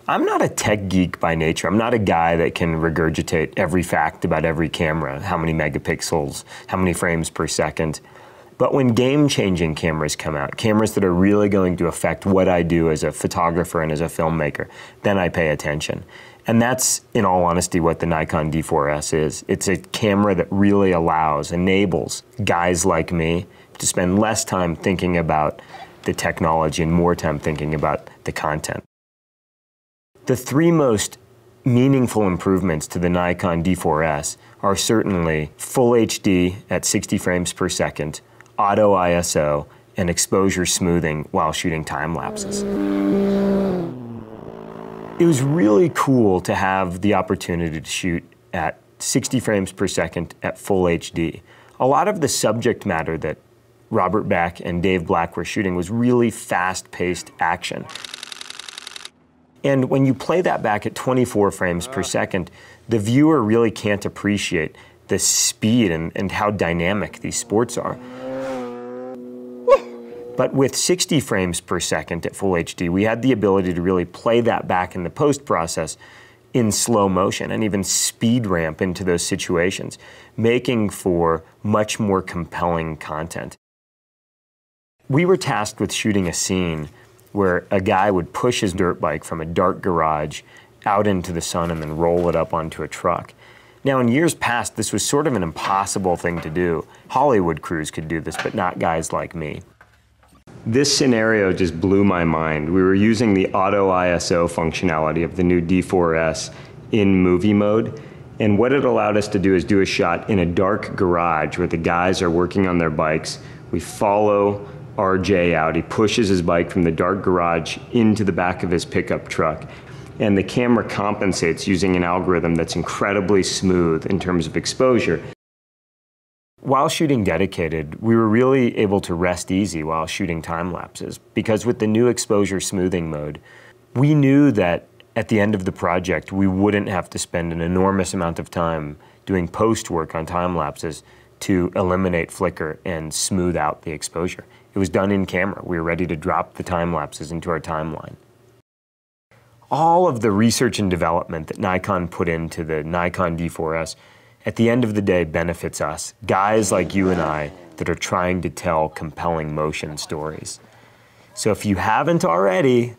I'm not a tech geek by nature. I'm not a guy that can regurgitate every fact about every camera, how many megapixels, how many frames per second. But when game-changing cameras come out, cameras that are really going to affect what I do as a photographer and as a filmmaker, then I pay attention. And that's, in all honesty, what the Nikon D4S is. It's a camera that really enables guys like me to spend less time thinking about the technology and more time thinking about the content. The three most meaningful improvements to the Nikon D4S are certainly full HD at 60 frames per second, auto ISO, and exposure smoothing while shooting time lapses. It was really cool to have the opportunity to shoot at 60 frames per second at full HD. A lot of the subject matter that Robert Beck and Dave Black were shooting was really fast-paced action. And when you play that back at 24 frames per second, the viewer really can't appreciate the speed and how dynamic these sports are. But with 60 frames per second at full HD, we had the ability to really play that back in the post-process in slow motion and even speed ramp into those situations, making for much more compelling content. We were tasked with shooting a scene where a guy would push his dirt bike from a dark garage out into the sun and then roll it up onto a truck. Now, in years past, this was sort of an impossible thing to do. Hollywood crews could do this, but not guys like me. This scenario just blew my mind. We were using the auto ISO functionality of the new D4S in movie mode, and what it allowed us to do is do a shot in a dark garage where the guys are working on their bikes. We follow RJ out. He pushes his bike from the dark garage into the back of his pickup truck. And the camera compensates using an algorithm that's incredibly smooth in terms of exposure. While shooting dedicated, we were really able to rest easy while shooting time lapses, because with the new exposure smoothing mode, we knew that at the end of the project, we wouldn't have to spend an enormous amount of time doing post work on time lapses to eliminate flicker and smooth out the exposure. It was done in camera. We were ready to drop the time lapses into our timeline. All of the research and development that Nikon put into the Nikon D4S, at the end of the day, benefits us, guys like you and I that are trying to tell compelling motion stories. So if you haven't already,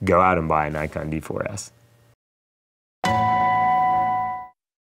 go out and buy a Nikon D4S.